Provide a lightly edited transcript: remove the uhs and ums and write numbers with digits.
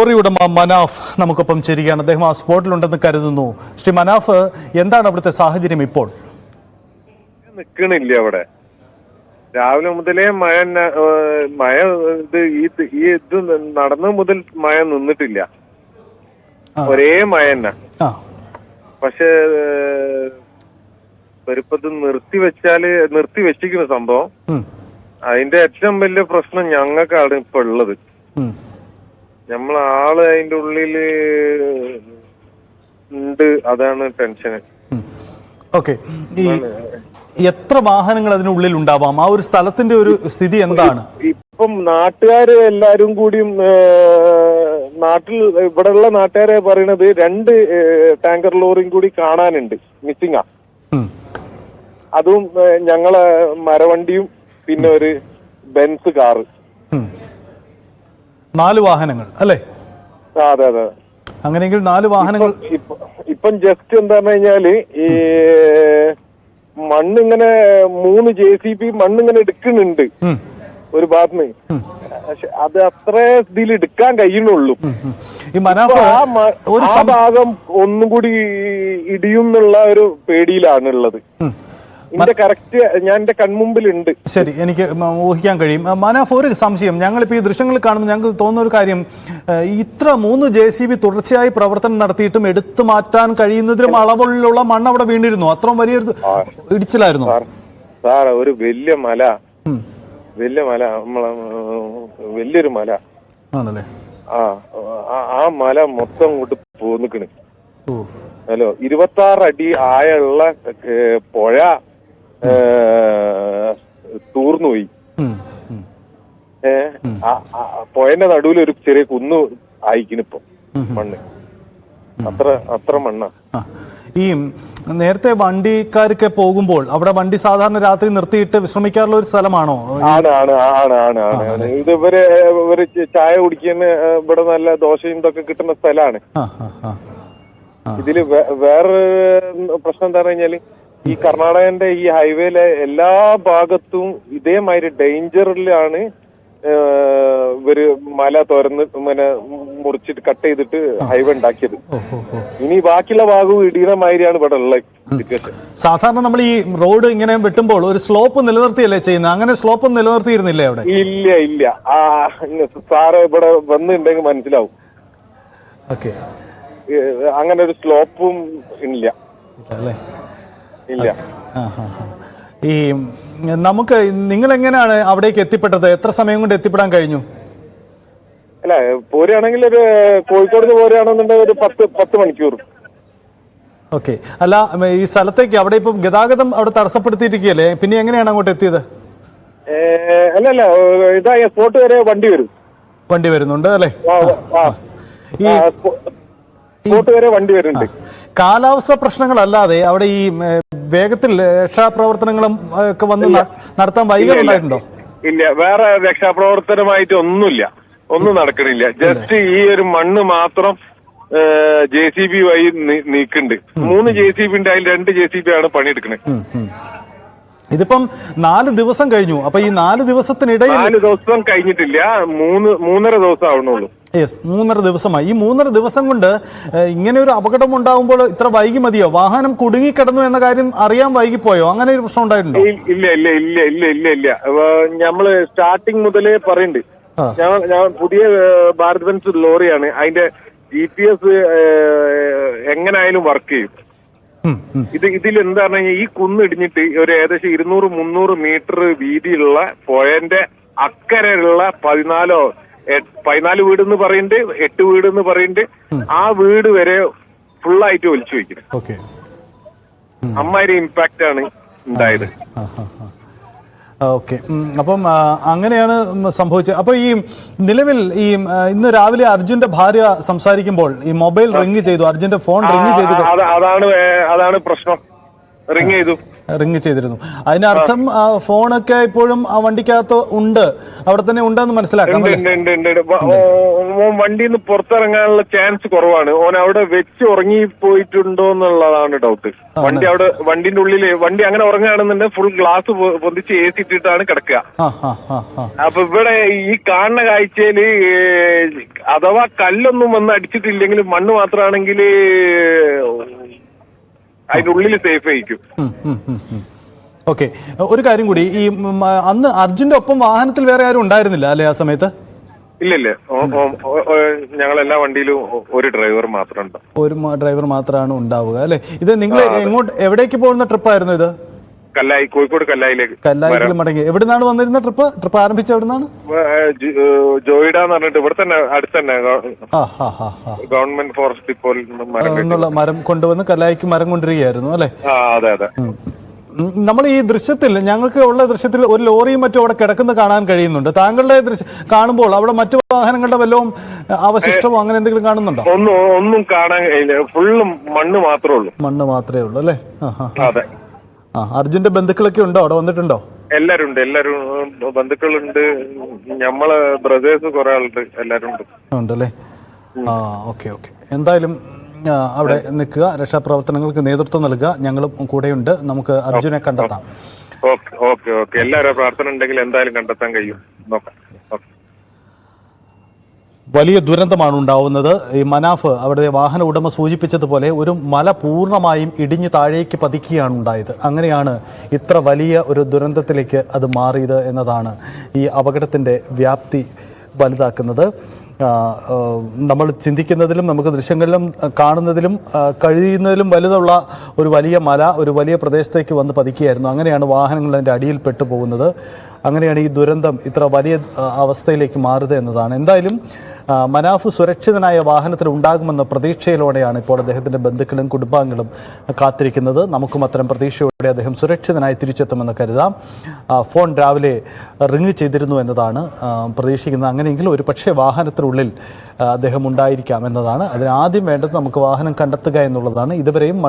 Lorry ഉടമ മനാഫ് നമുക്കൊപ്പം ചേരുകയാണ്. അദ്ദേഹം ആ സ്പോട്ടിലുണ്ടെന്ന് കരുതുന്നു. ശ്രീ മനാഫ്, എന്താണ് അവിടുത്തെ സാഹചര്യം ഇപ്പോൾ? നിക്കണില്ല അവിടെ. രാവിലെ മുതലേ മഴ ഇത് നടന്ന മുതൽ മഴ നിന്നിട്ടില്ല. ഒരേ മഴ തന്നെ. പക്ഷെ പെരുപ്പത്ത് നിർത്തി വെച്ചിരിക്കുന്ന സംഭവം. അതിന്റെ ഏറ്റവും വലിയ പ്രശ്നം ഞങ്ങൾക്കാണ് ഇപ്പൊ ഉള്ളത്. നമ്മളാള് അതിന്റെ ഉള്ളില് ഉണ്ട്, അതാണ് ടെൻഷന്. ഓക്കെ, ഈ എത്ര വാഹനങ്ങൾ അതിനുള്ളിൽ ഉണ്ടാവാം? ആ ഒരു സ്ഥലത്തിന്റെ ഒരു സ്ഥിതി എന്താണ്? ഇപ്പം നാട്ടുകാര് എല്ലാരും കൂടിയും ഇവിടെയുള്ള നാട്ടുകാരെ പറയണത് 2 ടാങ്കർ ലോറിയും കൂടി കാണാനുണ്ട്, മിസ്സിംഗാ. അതും ഞങ്ങളെ മരവണ്ടിയും പിന്നെ ഒരു ബെൻസ് കാറ്. 4 വാഹനങ്ങൾ അല്ലേ? അതെ അതെ. അങ്ങനെയെങ്കിൽ 4 വാഹനങ്ങൾ. ഇപ്പം ജസ്റ്റ് എന്താ പറഞ്ഞു കഴിഞ്ഞാല് ഈ മണ്ണിങ്ങനെ 3 JCB മണ്ണിങ്ങനെ എടുക്കുന്നുണ്ട് ഒരു ഭാഗത്ത്. പക്ഷെ അത് അത്ര ഇതിൽ എടുക്കാൻ കഴിയുന്നുള്ളൂ. ആ ഭാഗം ഒന്നും കൂടി ഇടിയും എന്നുള്ള ഒരു പേടിയിലാണ് ഉള്ളത്. കറക്റ്റ് ഞാൻ എന്റെ കൺമുമ്പിലുണ്ട്. ശരി, എനിക്ക് ഊഹിക്കാൻ കഴിയും. മനാഫ്, ഒരു സംശയം. ഞങ്ങളിപ്പോൾ ഈ ദൃശ്യങ്ങൾ കാണുമ്പോൾ ഞങ്ങൾക്ക് തോന്നുന്ന ഒരു കാര്യം, ഇത്ര 3 JCB തുടർച്ചയായി പ്രവർത്തനം നടത്തിയിട്ടും എടുത്തു മാറ്റാൻ കഴിയുന്നതിലും അളവുള്ള മണ്ണ് അവിടെ വീണിരുന്നു. അത്രയും വലിയൊരു ഇടിച്ചിലായിരുന്നു സാർ. ഒരു വലിയ മല, വലിയൊരു മല ആണല്ലേ? ആ മല മൊത്തം ഇങ്ങോട്ട് പോന്നിക്കണ്. ഹലോ, 26 അടി ആയുള്ള പുഴ തൂർന്നുപോയി. പുഴന്റെ നടുവിൽ ഒരു ചെറിയ കുന്ന് ആയിക്കിനിപ്പോ മണ്ണ്. അത്ര മണ്ണ. ഈ നേരത്തെ വണ്ടിക്കാരൊക്കെ പോകുമ്പോൾ അവിടെ വണ്ടി സാധാരണ രാത്രി നിർത്തിയിട്ട് വിശ്രമിക്കാറുള്ള ഒരു സ്ഥലമാണോ? ആണ്. ഇത് ഇവര് ചായ കുടിക്കുന്ന ഇവിടെ നല്ല ദോശയും ഇതൊക്കെ കിട്ടുന്ന സ്ഥലമാണ്. ഇതില് വേറെ പ്രശ്നം എന്താ പറഞ്ഞാല്, ഈ കർണാടകന്റെ ഈ ഹൈവേയിലെ എല്ലാ ഭാഗത്തും ഇതേമാതിരി ഡേഞ്ചറിലാണ് ഇവര് മല മുറിച്ചിട്ട് കട്ട് ചെയ്തിട്ട് ഹൈവേ ഉണ്ടാക്കിയത്. ഇനി ബാക്കിയുള്ള ഭാഗവും ഇടിയുന്ന മാതിരിയാണ് ഇവിടെ ഉള്ള സിറ്റുവേഷൻ. സാധാരണ നമ്മൾ ഈ റോഡ് ഇങ്ങനെ വെട്ടുമ്പോൾ ഒരു സ്ലോപ്പ് നിലനിർത്തിയല്ലേ ചെയ്യുന്നത്? അങ്ങനെ സ്ലോപ്പ് നിലനിർത്തിയിരുന്നില്ലേ അവിടെ? ഇല്ല. സാറ് ഇവിടെ വന്നിട്ടുണ്ടെങ്കിൽ മനസ്സിലാവും. ഓക്കെ, അങ്ങനെ ഒരു സ്ലോപ്പും ഇല്ല. ഈ നമുക്ക് നിങ്ങൾ എങ്ങനെയാണ് അവിടേക്ക് എത്തിപ്പെട്ടത്? എത്ര സമയം കൊണ്ട് എത്തിപ്പെടാൻ കഴിഞ്ഞു? അല്ല, പോരുകയാണെങ്കിൽ ഒരു കോഴിക്കോട് പോരുകയാണെന്നുണ്ടെങ്കിൽ ഒരു 10 മണിക്കൂർ. ഓക്കെ. അല്ല, ഈ സ്ഥലത്തേക്ക് അവിടെ ഇപ്പൊ ഗതാഗതം അവിടെ തടസ്സപ്പെടുത്തിയിരിക്കുകയല്ലേ? പിന്നെ എങ്ങനെയാണ് അങ്ങോട്ട് എത്തിയത്? അല്ല, ഇതാ സ്പോട്ട് വരെ വണ്ടി വരുന്നുണ്ട് അല്ലേ? ഈ സ്പോട്ട് വരെ വണ്ടി വരുന്നുണ്ട്. കാലാവസ്ഥ പ്രശ്നങ്ങളല്ലാതെ അവിടെ ഈ വേഗത്തിൽ രക്ഷാപ്രവർത്തനങ്ങളും ഒക്കെ വന്ന് നടത്താൻ വൈകുന്നുണ്ടായിട്ടുണ്ടോ? ഇല്ല, വേറെ രക്ഷാപ്രവർത്തനമായിട്ട് ഒന്നും നടക്കണില്ല. ജസ്റ്റ് ഈ ഒരു മണ്ണ് മാത്രം JCB വഴി നീക്കുന്നുണ്ട്. 3 JCB ഉണ്ട്, അതിൽ 2 JCB ആണ് പണിയെടുക്കണത്. ഇതിപ്പം 4 ദിവസം കഴിഞ്ഞു. അപ്പൊ ഈ 4 ദിവസത്തിനിടയിൽ 4 ദിവസം കഴിഞ്ഞിട്ടില്ല, 3.5 ദിവസം ആവണുള്ളൂ. യെസ്, 3.5 ദിവസമായി. ഈ 3.5 ദിവസം കൊണ്ട് ഇങ്ങനെ ഒരു അപകടം ഉണ്ടാകുമ്പോൾ ഇത്ര വൈകി മതിയോ? വാഹനം കുടുങ്ങിക്കിടന്നു എന്ന കാര്യം അറിയാൻ വൈകിപ്പോയോ? അങ്ങനെ ഒരു പ്രശ്നം ഉണ്ടായിട്ടുണ്ടോ? ഇല്ല. നമ്മള് സ്റ്റാർട്ടിങ് മുതലേ പറയുന്നുണ്ട്. ഞാൻ പുതിയ ഭാരത് ബെൻസ് ലോറിയാണ്. അതിന്റെ GPS എങ്ങനായാലും വർക്ക് ചെയ്യും. ഇതിൽ എന്താ പറഞ്ഞാൽ, ഈ കുന്നിടിഞ്ഞിട്ട് ഒരു ഏകദേശം 200-300 മീറ്റർ വീതിയുള്ള പുഴന്റെ അക്കരെയുള്ള 14 വീടെന്ന് പറയുന്നുണ്ട്, 8 വീടെന്ന് പറയുന്നുണ്ട്. ആ വീട് വരെ ഫുള്ളായിട്ട് ഒലിച്ചു വയ്ക്കുന്നത്. അമ്മാതിരി ഇമ്പാക്റ്റ് ആണ് ഉണ്ടായത്. ഓക്കെ, അപ്പം അങ്ങനെയാണ് സംഭവിച്ചത്. അപ്പൊ ഈ നിലവിൽ ഈ ഇന്ന് രാവിലെ അർജുന്റെ ഭാര്യ സംസാരിക്കുമ്പോൾ ഈ മൊബൈൽ റിംഗ് ചെയ്തു, അർജുന്റെ ഫോൺ റിംഗ് ചെയ്തു. അതാണ് പ്രശ്നം. റിംഗ് ചെയ്തു. റിങ് ചെയ്തിരുന്നു. അതിനർത്ഥം ഫോണൊക്കെ ഇപ്പോഴും ആ വണ്ടിക്കകത്ത് ഉണ്ട്, അവിടെ തന്നെ ഉണ്ടെന്ന് മനസ്സിലാക്കാം. വണ്ടിയിൽ നിന്ന് പുറത്തിറങ്ങാനുള്ള ചാൻസ് കുറവാണ്. ഓൻ അവിടെ വെച്ച് ഉറങ്ങി പോയിട്ടുണ്ടോ എന്നുള്ളതാണ് ഡൗട്ട്. വണ്ടിന്റെ ഉള്ളില് വണ്ടി അങ്ങനെ ഉറങ്ങുകയാണെന്നുണ്ടെങ്കിൽ ഫുൾ ഗ്ലാസ് പൊന്തിച്ച് AC ഇട്ടിട്ടാണ് കിടക്കുക. അപ്പൊ ഇവിടെ ഈ കാണുന്ന കാഴ്ചയില് അഥവാ കല്ലൊന്നും വന്ന് അടിച്ചിട്ടില്ലെങ്കിൽ മണ്ണ് മാത്രമാണെങ്കിൽ അതിന്റെ ഉള്ളിൽ സേഫ് ആയിരിക്കും. ഓക്കെ, ഒരു കാര്യം കൂടി, ഈ അന്ന് അർജുന്റെ ഒപ്പം വാഹനത്തിൽ വേറെ ആരും ഉണ്ടായിരുന്നില്ല അല്ലെ ആ സമയത്ത്? ഇല്ല, ഞങ്ങളെല്ലാ വണ്ടിയിലും ഒരു ഡ്രൈവർ മാത്രം ഉണ്ട്. ഒരു ഡ്രൈവർ മാത്രമാണ് ഉണ്ടാവുക അല്ലെ? ഇത് നിങ്ങൾ എവിടേക്ക് പോകുന്ന ട്രിപ്പായിരുന്നു ഇത്? കല്ലായി, കോഴിക്കോട് കല്ലായിക്ക് മടങ്ങി. എവിടുന്നാണ് വന്നിരുന്ന ട്രിപ്പ് ആരംഭിച്ച എവിടുന്നാണ്? ജോയിഡ എന്ന് പറഞ്ഞിട്ട് ഇവിടെ തന്നെ അടുത്ത് തന്നെ ഗവൺമെന്റ് ഫോറസ്റ്റ് ഡിപ്പോയിൽ നിന്നുള്ള മരം കൊണ്ടുവന്ന് കല്ലായിക്ക് മരം കൊണ്ടുവരികയായിരുന്നു അല്ലെ? അതെ. നമ്മൾ ഈ ദൃശ്യത്തിൽ, ഞങ്ങൾക്ക് ഉള്ള ദൃശ്യത്തിൽ ഒരു ലോറിയും മറ്റും അവിടെ കിടക്കുന്നത് കാണാൻ കഴിയുന്നുണ്ട്. താങ്കളുടെ ദൃശ്യം കാണുമ്പോൾ അവിടെ മറ്റു വാഹനങ്ങളുടെ വല്ലതും അവശിഷ്ടമോ അങ്ങനെ എന്തെങ്കിലും കാണുന്നുണ്ടോ? ഒന്നും കാണാൻ കഴിയില്ല, ഫുള്ളും മണ്ണ് മാത്രമേ ഉള്ളൂ. മണ്ണ് മാത്രമേ ഉള്ളൂ അല്ലേ? അതെ. അർജുന്റെ ബന്ധുക്കളൊക്കെ ഉണ്ടോ അവിടെ? വന്നിട്ടുണ്ടോ? എല്ലാരും ബന്ധുക്കളുണ്ട്, നമ്മളെ ബ്രദേഴ്സ് കുറെ ആളുണ്ട്, എല്ലാരും ഉണ്ടല്ലേ? ഓക്കെ. എന്തായാലും അവിടെ നിൽക്കുക, രക്ഷാപ്രവർത്തനങ്ങൾക്ക് നേതൃത്വം നൽകുക, ഞങ്ങളും കൂടെയുണ്ട്. നമുക്ക് അർജുനെ കണ്ടെത്താം. ഓക്കെ. എല്ലാവരും പ്രാർത്ഥന ഉണ്ടെങ്കിൽ എന്തായാലും കണ്ടെത്താൻ കഴിയും, നോക്കാം. വലിയ ദുരന്തമാണ് ഉണ്ടാവുന്നത്. ഈ മനാഫ് അവിടെ വാഹന ഉടമ സൂചിപ്പിച്ചതുപോലെ ഒരു മല പൂർണ്ണമായും ഇടിഞ്ഞ് താഴേക്ക് പതിക്കുകയാണ് ഉണ്ടായത്. അങ്ങനെയാണ് ഇത്ര വലിയ ഒരു ദുരന്തത്തിലേക്ക് അത് മാറിയത് എന്നതാണ് ഈ അപകടത്തിൻ്റെ വ്യാപ്തി വലുതാക്കുന്നത്. നമ്മൾ ചിന്തിക്കുന്നതിലും നമുക്ക് ദൃശ്യങ്ങളിലും കാണുന്നതിലും കഴിയുന്നതിലും വലുതുള്ള ഒരു വലിയ മല ഒരു വലിയ പ്രദേശത്തേക്ക് വന്ന് പതിക്കുകയായിരുന്നു. അങ്ങനെയാണ് വാഹനങ്ങൾ അതിൻ്റെ അടിയിൽ പെട്ടുപോകുന്നത്. അങ്ങനെയാണ് ഈ ദുരന്തം ഇത്ര വലിയ അവസ്ഥയിലേക്ക് മാറുന്നത് എന്നതാണ്. എന്തായാലും മനാഫ് സുരക്ഷിതനായ വാഹനത്തിൽ ഉണ്ടാകുമെന്ന പ്രതീക്ഷയിലൂടെയാണ് ഇപ്പോൾ അദ്ദേഹത്തിൻ്റെ ബന്ധുക്കളും കുടുംബാംഗങ്ങളും കാത്തിരിക്കുന്നത്. നമുക്കും അത്തരം പ്രതീക്ഷയോടെ അദ്ദേഹം സുരക്ഷിതനായി തിരിച്ചെത്തുമെന്ന് കരുതാം. ഫോൺ രാവിലെ റിങ് ചെയ്തിരുന്നു എന്നതാണ് പ്രതീക്ഷിക്കുന്നത്. അങ്ങനെയെങ്കിൽ ഒരു പക്ഷേ വാഹനത്തിനുള്ളിൽ അദ്ദേഹം ഉണ്ടായിരിക്കാം എന്നതാണ്. അതിനാദ്യം വേണ്ടത് നമുക്ക് വാഹനം കണ്ടെത്തുക എന്നുള്ളതാണ്. ഇതുവരെയും